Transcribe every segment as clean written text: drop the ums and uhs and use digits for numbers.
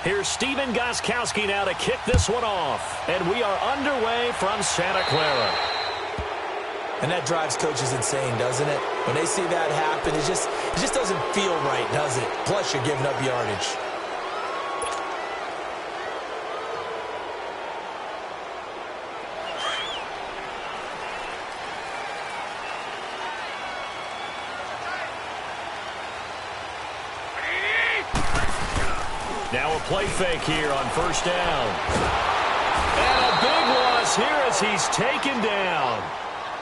Here's Steven Gostkowski now to kick this one off. And we are underway from Santa Clara. And that drives coaches insane, doesn't it? When they see that happen, it just doesn't feel right, does it? Plus, you're giving up yardage. Now a play fake here on first down. And a big loss here as he's taken down.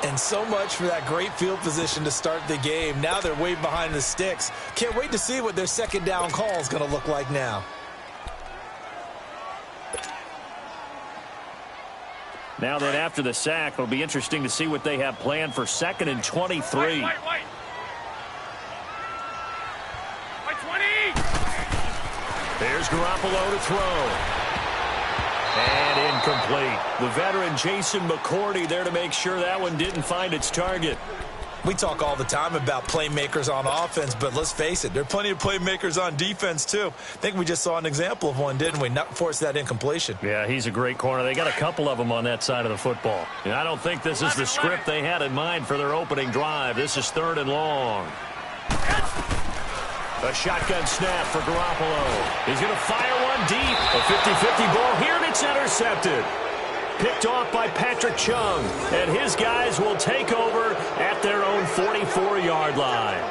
And so much for that great field position to start the game. Now they're way behind the sticks. Can't wait to see what their second down call is going to look like now. Now that after the sack, it'll be interesting to see what they have planned for 2nd and 23. Wait. 20. There's Garoppolo to throw. And incomplete. The veteran Jason McCourty there to make sure that one didn't find its target. We talk all the time about playmakers on offense, but let's face it, there are plenty of playmakers on defense too. I think we just saw an example of one, didn't we? Not force that incompletion. Yeah, he's a great corner. They got a couple of them on that side of the football. And I don't think this is the script they had in mind for their opening drive. This is 3rd and long. A shotgun snap for Garoppolo. He's going to fire one deep. A 50-50 ball here, and it's intercepted. Picked off by Patrick Chung. And his guys will take over at their own 44-yard line.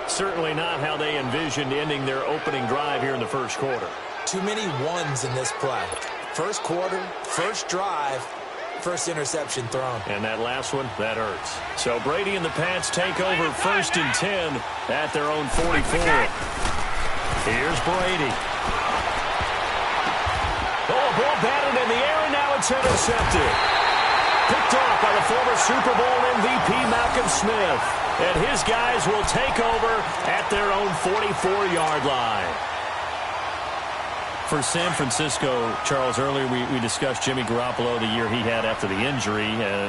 Certainly not how they envisioned ending their opening drive here in the first quarter. Too many ones in this play. First quarter, first drive, first interception thrown. And that last one, that hurts. So Brady and the Pats take over 1st and 10 at their own 44. Here's Brady. Oh, a ball batted in the air, and now it's intercepted. Picked off by the former Super Bowl MVP Malcolm Smith. And his guys will take over at their own 44-yard line. For San Francisco, Charles, earlier we discussed Jimmy Garoppolo, the year he had after the injury.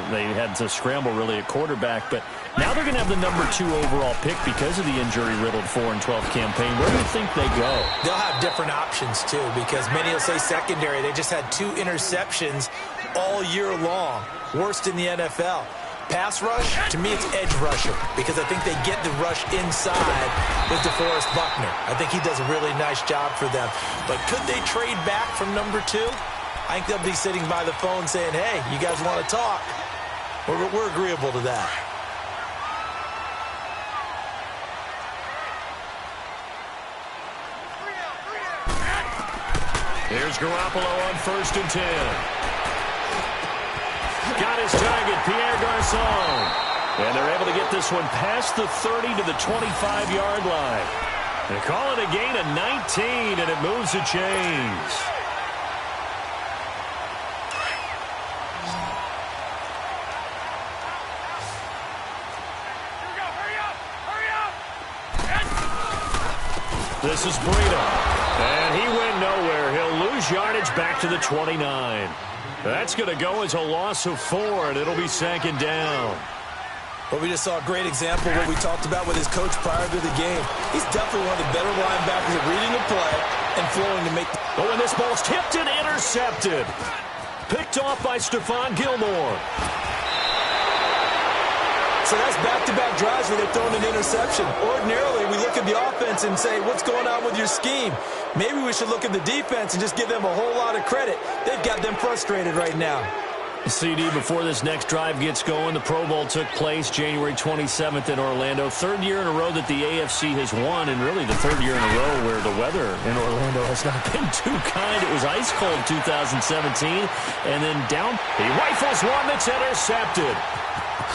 They had to scramble really at quarterback, but now they're going to have the number 2 overall pick because of the injury-riddled 4-12 campaign. Where do you think they go? They'll have different options, too, because many will say secondary. They just had 2 interceptions all year long. Worst in the NFL. Pass rush, to me, it's edge rusher because I think they get the rush inside with DeForest Buckner. I think he does a really nice job for them. But could they trade back from number 2? I think they'll be sitting by the phone saying, hey, you guys want to talk? We're agreeable to that. Here's Garoppolo on 1st and 10. Got his target, Pierre Garçon. And they're able to get this one past the 30 to the 25-yard line. They call it a gain of 19, and it moves the chains. This is Breida. And he went nowhere. He'll lose yardage back to the 29. That's going to go as a loss of 4, and it'll be 2nd down. Well, we just saw a great example of what we talked about with his coach prior to the game. He's definitely one of the better linebackers at reading the play and flowing to make. Oh, and this ball's tipped and intercepted. Picked off by Stephon Gilmore. So that's back-to-back drives where they've thrown an interception. Ordinarily, we look at the offense and say, what's going on with your scheme? Maybe we should look at the defense and just give them a whole lot of credit. They've got them frustrated right now. CD, before this next drive gets going, the Pro Bowl took place January 27th in Orlando. 3rd year in a row that the AFC has won, and really the 3rd year in a row where the weather in Orlando has not been too kind. It was ice cold 2017, and then down. He rifles one that's intercepted.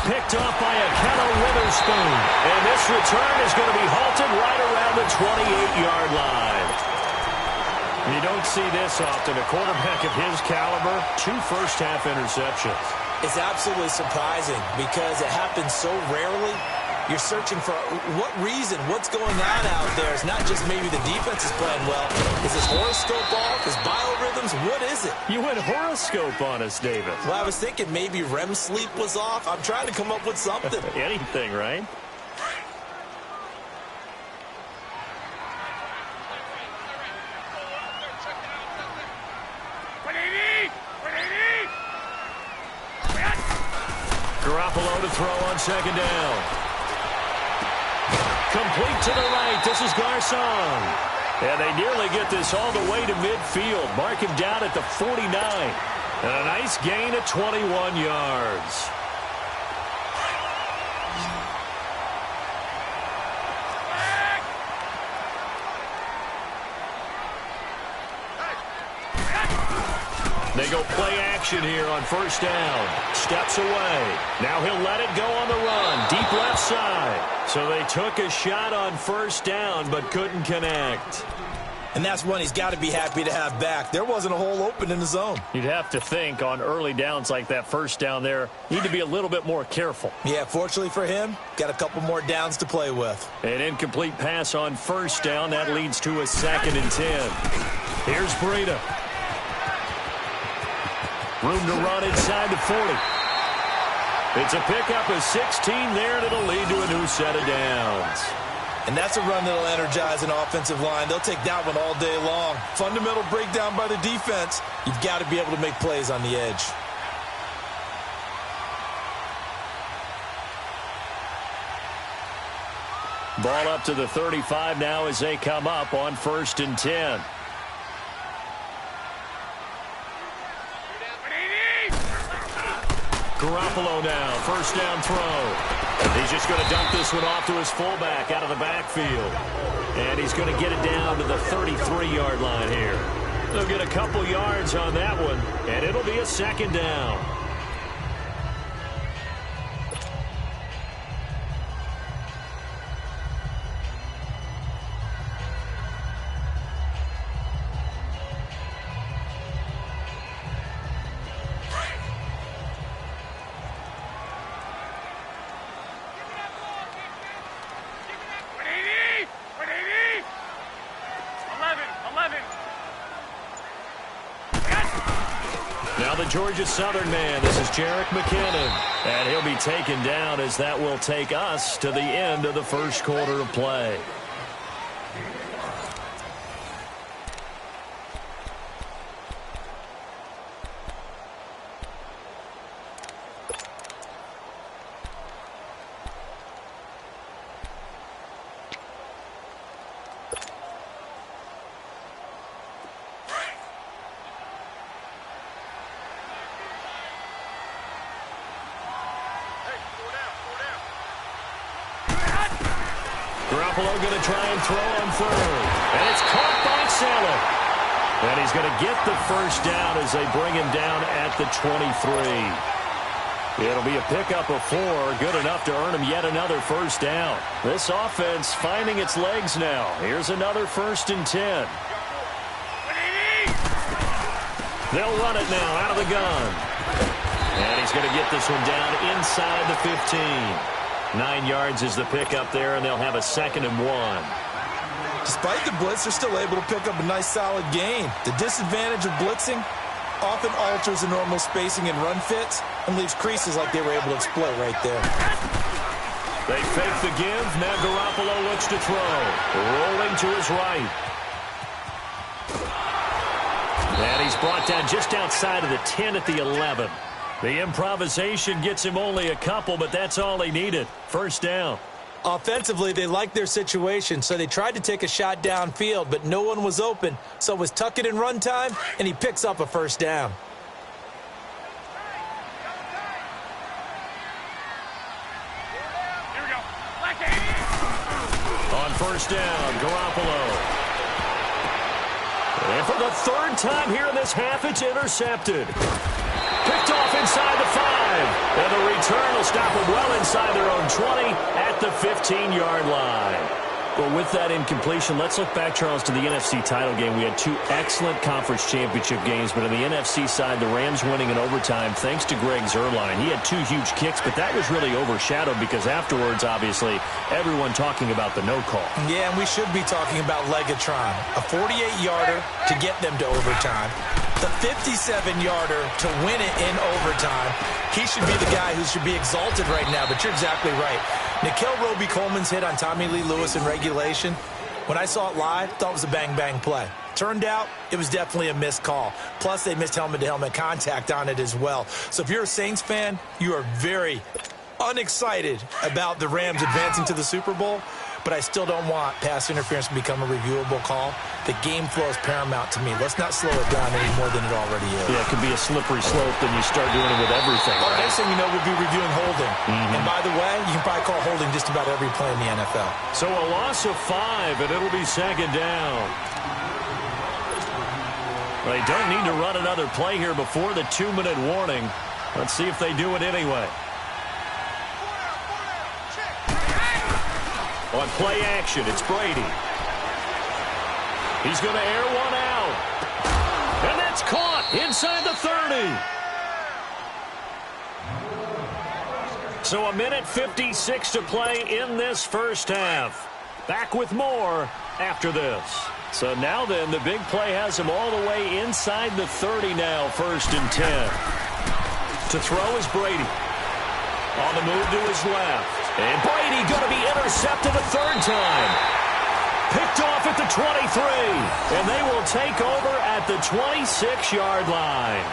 Picked off by Akello Witherspoon. And this return is going to be halted right around the 28-yard line. You don't see this often. A quarterback of his caliber, 2 first-half interceptions. It's absolutely surprising because it happens so rarely. You're searching for what reason, what's going on out there. It's not just maybe the defense is playing well. Is his horoscope off? His biorhythms? What is it? You went horoscope on us, David. Well, I was thinking maybe REM sleep was off. I'm trying to come up with something. Anything, right? throw on second down. Complete to the right. This is Garcon. And they nearly get this all the way to midfield. Mark him down at the 49. And a nice gain of 21 yards. They go play action here on first down. Steps away. Now he'll let it go on the run. Deep left side. So they took a shot on first down but couldn't connect. And that's one he's got to be happy to have back. There wasn't a hole open in the zone. You'd have to think on early downs like that first down there, need to be a little bit more careful. Yeah, fortunately for him, got a couple more downs to play with. An incomplete pass on first down. That leads to a 2nd and 10. Here's Breida. Room to run inside the 40. It's a pickup of 16 there, and it'll lead to a new set of downs. And that's a run that'll energize an offensive line. They'll take that one all day long. Fundamental breakdown by the defense. You've got to be able to make plays on the edge. Ball up to the 35 now as they come up on 1st and 10. Garoppolo now, first down throw. He's just going to dump this one off to his fullback out of the backfield. And he's going to get it down to the 33-yard line here. They'll get a couple yards on that one, and it'll be a 2nd down. Now the Georgia Southern man, this is Jerick McKinnon. And he'll be taken down as that will take us to the end of the first quarter of play. Garoppolo going to try and throw on 3rd. And it's caught by Saleh. And he's going to get the first down as they bring him down at the 23. It'll be a pickup of 4, good enough to earn him yet another first down. This offense finding its legs now. Here's another 1st and 10. They'll run it now out of the gun. And he's going to get this one down inside the 15. 9 yards is the pickup there, and they'll have a 2nd and 1. Despite the blitz, they're still able to pick up a nice, solid gain. The disadvantage of blitzing often alters the normal spacing and run fits and leaves creases like they were able to exploit right there. They fake the give. Now Garoppolo looks to throw. Rolling to his right. And he's brought down just outside of the 10 at the 11. The improvisation gets him only a couple, but that's all he needed. First down. Offensively, they liked their situation, so they tried to take a shot downfield, but no one was open. So it was tuck it in run time, and he picks up a first down. Here we go. On first down, Garoppolo. And for the 3rd time here in this half, it's intercepted. Picked off inside the 5. And the return will stop them well inside their own 20 at the 15-yard line. Well, with that incompletion, let's look back, Charles, to the NFC title game. We had 2 excellent conference championship games, but on the NFC side, the Rams winning in overtime thanks to Greg Zuerlein. He had 2 huge kicks, but that was really overshadowed because afterwards, obviously, everyone talking about the no call. Yeah, and we should be talking about Legatron, a 48-yarder to get them to overtime. The 57-yarder to win it in overtime. He should be the guy who should be exalted right now, but you're exactly right. Nickell Robey-Coleman's hit on Tommy Lee Lewis in regulation, when I saw it live, thought it was a bang-bang play. Turned out, it was definitely a missed call. Plus, they missed helmet-to-helmet contact on it as well. So if you're a Saints fan, you are very unexcited about the Rams advancing to the Super Bowl, but I still don't want pass interference to become a reviewable call. The game flow is paramount to me. Let's not slow it down any more than it already is. Yeah, it could be a slippery slope, then you start doing it with everything. Well, right? next thing you know, we'll be reviewing holding. And by the way, you can probably call holding just about every play in the NFL. So a loss of 5, and it'll be second down. They don't need to run another play here before the 2-minute warning. Let's see if they do it anyway. On play action, it's Brady. He's going to air one out. And that's caught inside the 30. So a minute 56 to play in this first half. Back with more after this. So now then, the big play has him all the way inside the 30 now, 1st and 10. To throw is Brady. On the move to his left. And Brady going to be intercepted a 3rd time. Picked off at the 23. And they will take over at the 26-yard line.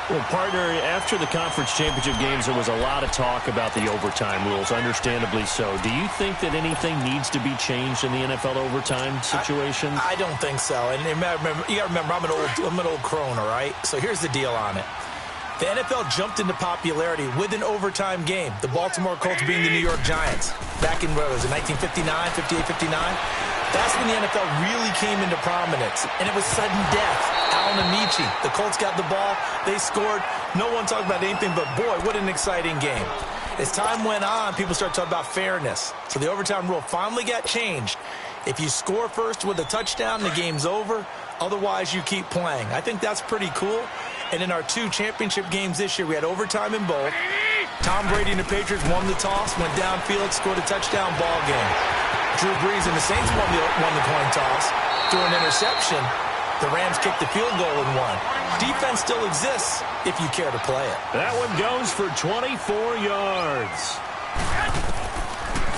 Well, partner, after the conference championship games, there was a lot of talk about the overtime rules, understandably so. Do you think that anything needs to be changed in the NFL overtime situation? I don't think so. And you got to remember, I'm an old crone, all right? So here's the deal on it. The NFL jumped into popularity with an overtime game. The Baltimore Colts being the New York Giants. Back in, what was it, 1959, 58, 59? That's when the NFL really came into prominence. And it was sudden death. Allen Amici. The Colts got the ball. They scored. No one talked about anything but, boy, what an exciting game. As time went on, people started talking about fairness. So the overtime rule finally got changed. If you score first with a touchdown, the game's over. Otherwise, you keep playing. I think that's pretty cool. And in our 2 championship games this year, we had overtime in both. Tom Brady and the Patriots won the toss, went downfield, scored a touchdown, ball game. Drew Brees and the Saints won the coin toss, threw an interception. The Rams kicked the field goal and won. Defense still exists if you care to play it. That one goes for 24 yards.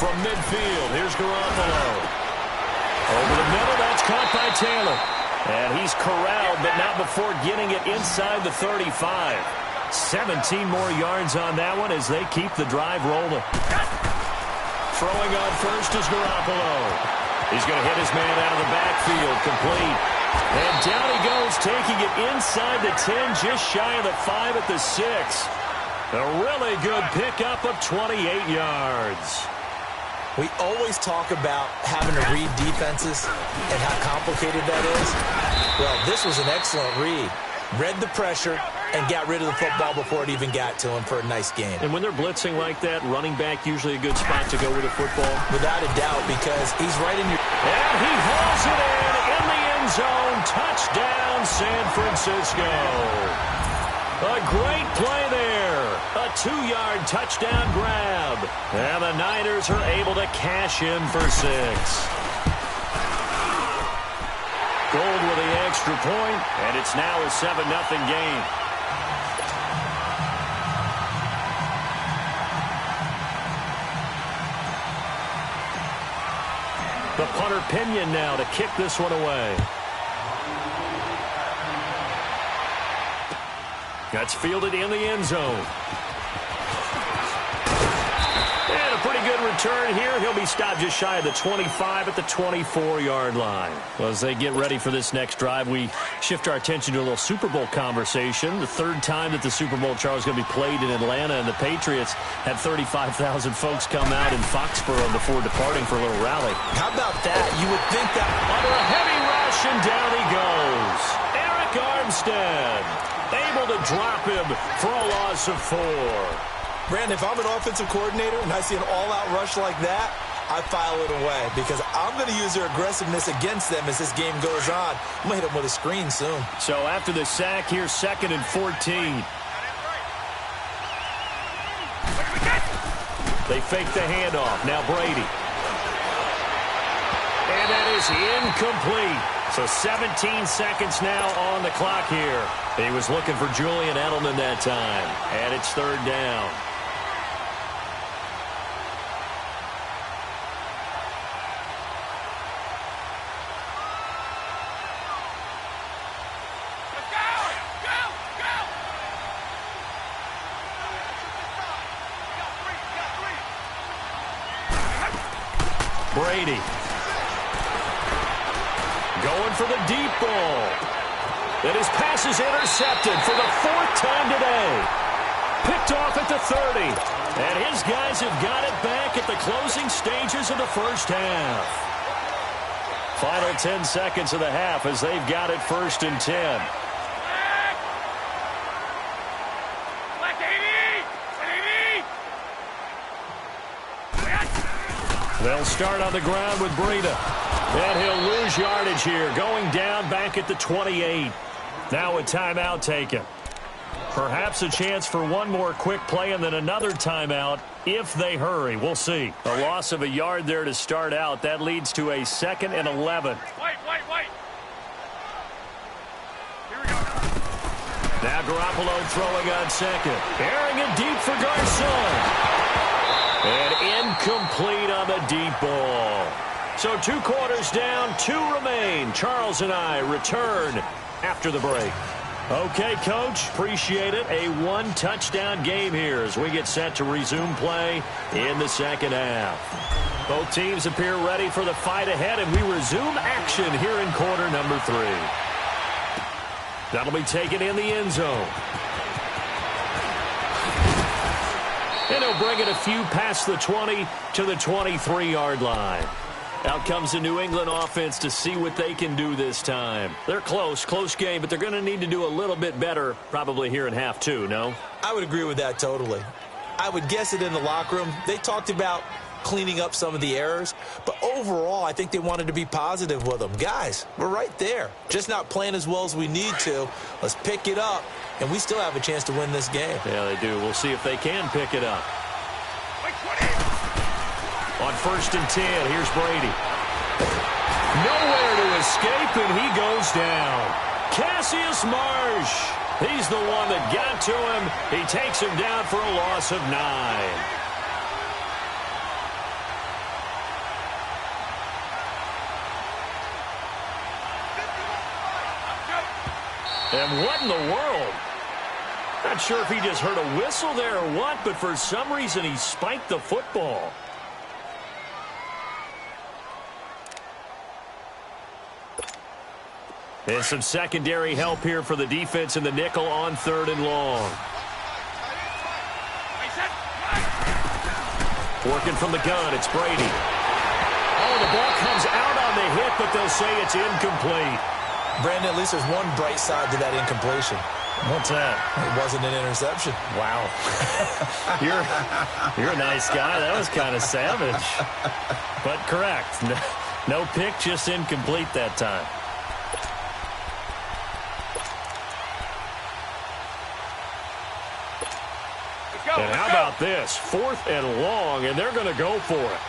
From midfield, here's Garoppolo. Over the middle, that's caught by Taylor. And he's corralled, but not before getting it inside the 35. 17 more yards on that one as they keep the drive rolling. Throwing on first is Garoppolo. He's going to hit his man out of the backfield, complete. And down he goes, taking it inside the 10, just shy of the 5 at the 6. A really good pickup of 28 yards. We always talk about having to read defenses and how complicated that is. Well, this was an excellent read. Read the pressure and got rid of the football before it even got to him for a nice game. And when they're blitzing like that, running back usually a good spot to go with the football? Without a doubt, because he's right in your... And he hauls it in the end zone. Touchdown, San Francisco. A great play there. A 2-yard touchdown grab. And the Niners are able to cash in for 6. Gold with the extra point, and it's now a 7-0 game. The punter Pinion now to kick this one away. That's fielded in the end zone. And a pretty good return here. He'll be stopped just shy of the 25 at the 24-yard line. Well, as they get ready for this next drive, we shift our attention to a little Super Bowl conversation. The 3rd time that the Super Bowl, Charles, is going to be played in Atlanta, and the Patriots had 35,000 folks come out in Foxborough before departing for a little rally. How about that? You would think that... Under a heavy rush, and down he goes. Eric Armstead able to drop him for a loss of 4. Brandon, if I'm an offensive coordinator and I see an all-out rush like that, I file it away because I'm going to use their aggressiveness against them as this game goes on. I'm going to hit them with a screen soon. So after the sack, here's 2nd and 14. They fake the handoff. Now Brady. And that is incomplete. So 17 seconds now on the clock here. He was looking for Julian Edelman that time. And it's 3rd down. Brady. Going for the deep ball. And his pass is intercepted for the 4th time today. Picked off at the 30. And his guys have got it back at the closing stages of the first half. Final 10 seconds of the half as they've got it 1st and 10. They'll start on the ground with Breida. And he'll lose yardage here, going down back at the 28. Now a timeout taken. Perhaps a chance for one more quick play and then another timeout if they hurry. We'll see. A loss of a yard there to start out. That leads to a 2nd and 11. Wait. Here we go. Now Garoppolo throwing on second. Airing it deep for Garcon. And incomplete on the deep ball. So 2 quarters down, 2 remain. Charles and I return after the break. Okay, Coach, appreciate it. A 1-touchdown game here as we get set to resume play in the second half. Both teams appear ready for the fight ahead, and we resume action here in quarter number 3. That'll be taken in the end zone. And he'll bring it a few past the 20 to the 23-yard line. Out comes the New England offense to see what they can do this time. They're close game, but they're going to need to do a little bit better probably here in half 2, no? I would agree with that totally. I would guess it in the locker room. They talked about cleaning up some of the errors, but overall, I think they wanted to be positive with them. Guys, we're right there. Just not playing as well as we need to. Let's pick it up, and we still have a chance to win this game. Yeah, they do. We'll see if they can pick it up. On 1st and 10, here's Brady. Nowhere to escape, and he goes down. Cassius Marsh. He's the one that got to him. He takes him down for a loss of 9. And what in the world? Not sure if he just heard a whistle there or what, but for some reason he spiked the football. And some secondary help here for the defense in the nickel on 3rd and long. Working from the gun, it's Brady. Oh, the ball comes out on the hit, but they'll say it's incomplete. Brandon, at least there's one bright side to that incompletion. What's that? It wasn't an interception. Wow. You're a nice guy. That was kind of savage. But correct. No pick, just incomplete that time. And how about this? 4th and long, and they're going to go for it.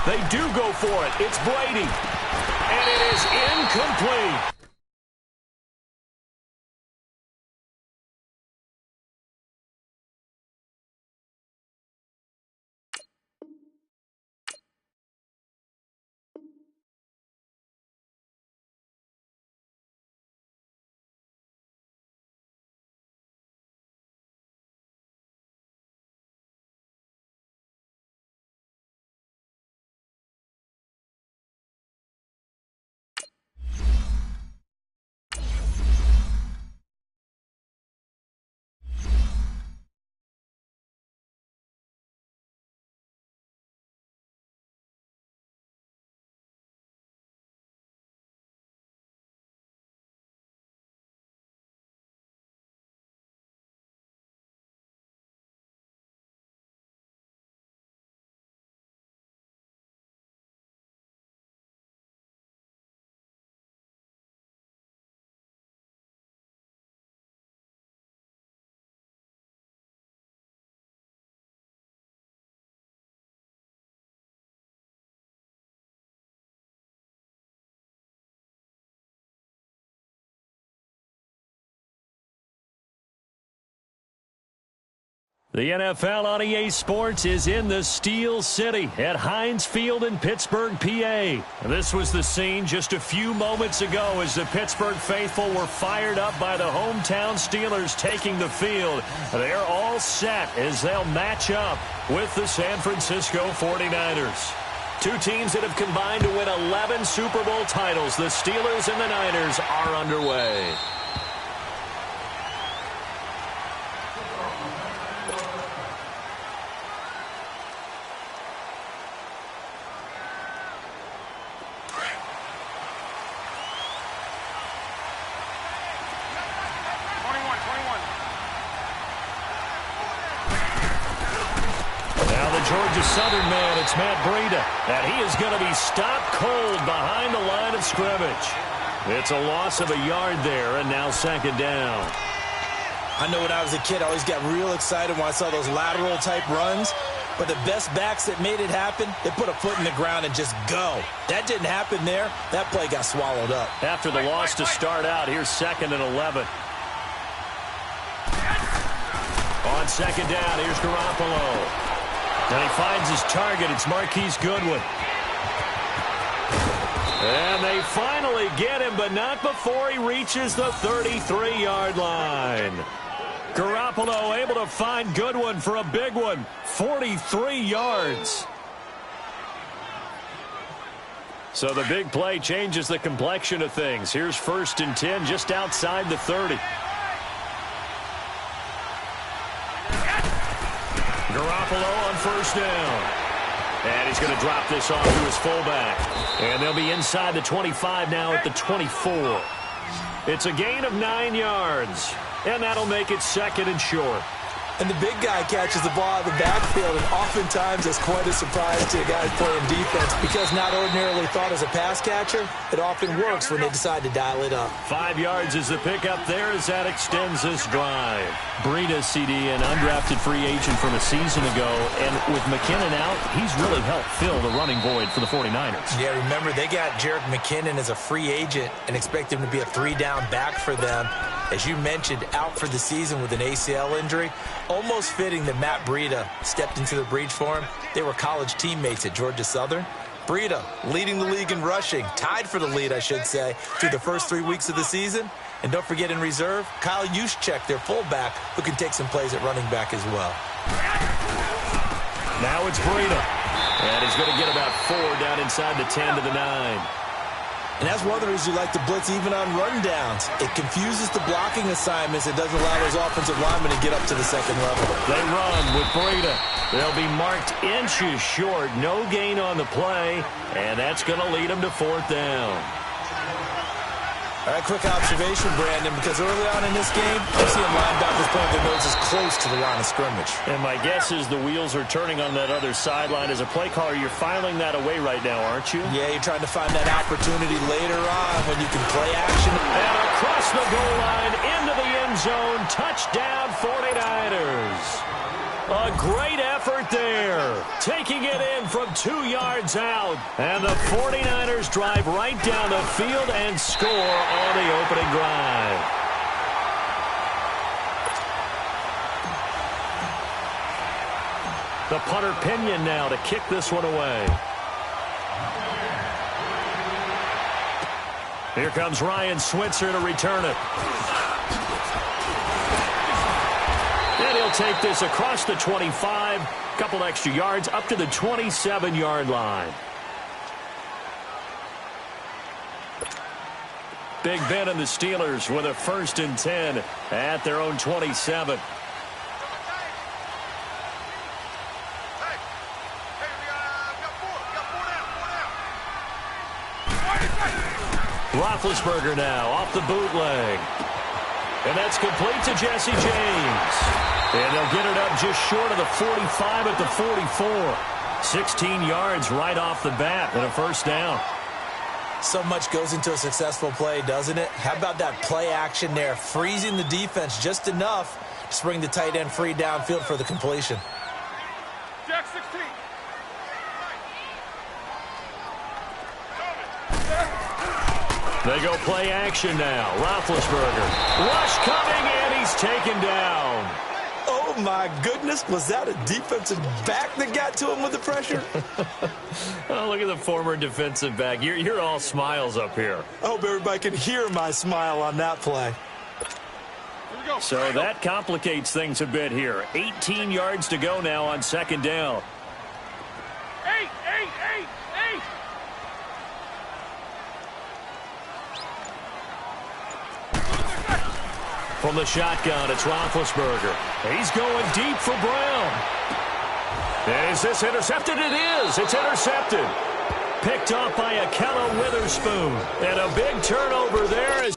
They do go for it. It's Brady. And it is incomplete. The NFL on EA Sports is in the Steel City at Heinz Field in Pittsburgh, PA. This was the scene just a few moments ago as the Pittsburgh faithful were fired up by the hometown Steelers taking the field. They're all set as they'll match up with the San Francisco 49ers. Two teams that have combined to win 11 Super Bowl titles. The Steelers and the Niners are underway. Georgia Southern man, it's Matt Breida, and he is going to be stopped cold behind the line of scrimmage. It's a loss of a yard there, and now second down. I know when I was a kid, I always got real excited when I saw those lateral-type runs, but the best backs that made it happen, they put a foot in the ground and just go. That didn't happen there. That play got swallowed up. After the loss to start out, here's 2nd and 11. On second down, here's Garoppolo. And he finds his target. It's Marquise Goodwin. And they finally get him, but not before he reaches the 33-yard line. Garoppolo able to find Goodwin for a big one. 43 yards. So the big play changes the complexion of things. Here's 1st and 10 just outside the 30. Garoppolo on 1st down. And he's going to drop this off to his fullback. And they'll be inside the 25 now at the 24. It's a gain of 9 yards. And that'll make it 2nd and short. And the big guy catches the ball out of the backfield, and oftentimes it's quite a surprise to guys playing defense because not ordinarily thought as a pass catcher, it often works when they decide to dial it up. 5 yards is the pickup there as that extends this drive. Breida, CD, an undrafted free agent from a season ago, and with McKinnon out, he's really helped fill the running void for the 49ers. Yeah, remember, they got Jerick McKinnon as a free agent and expect him to be a 3-down back for them. As you mentioned, out for the season with an ACL injury. Almost fitting that Matt Breida stepped into the breach for him. They were college teammates at Georgia Southern. Breida leading the league in rushing, tied for the lead, I should say, through the first 3 weeks of the season. And don't forget in reserve, Kyle Juszczyk, their fullback, who can take some plays at running back as well. Now it's Breida. And he's going to get about 4 down inside the 10 to the 9. And that's one of the reasons you like to blitz even on rundowns. It confuses the blocking assignments. It doesn't allow those offensive linemen to get up to the second level. They run with Breida. They'll be marked inches short. No gain on the play. And that's going to lead them to 4th down. All right, quick observation, Brandon, because early on in this game, I'm seeing linebackers playing their noses close to the line of scrimmage. And my guess is the wheels are turning on that other sideline. As a play caller, you're filing that away right now, aren't you? Yeah, you're trying to find that opportunity later on when you can play action. And across the goal line, into the end zone, touchdown 49ers. A great effort there, taking it in from 2 yards out. And the 49ers drive right down the field and score on the opening drive. The punter Pinion now to kick this one away. Here comes Ryan Switzer to return it. And he'll take this across the 25, couple extra yards up to the 27-yard line. Big Ben and the Steelers with a 1st and 10 at their own 27. Roethlisberger now off the bootleg. And that's complete to Jesse James. And they'll get it up just short of the 45 at the 44. 16 yards right off the bat and a 1st down. So much goes into a successful play, doesn't it? How about that play action there, freezing the defense just enough to bring the tight end free downfield for the completion. Jack 16. They go play action now. Roethlisberger. Rush coming, and he's taken down. Oh, my goodness. Was that a defensive back that got to him with the pressure? Oh, look at the former defensive back. You're all smiles up here. I hope everybody can hear my smile on that play. So that complicates things a bit here. 18 yards to go now on second down. Eight. From the shotgun, it's Roethlisberger. He's going deep for Brown. And is this intercepted? It is. It's intercepted. Picked off by Akella Witherspoon. And a big turnover there.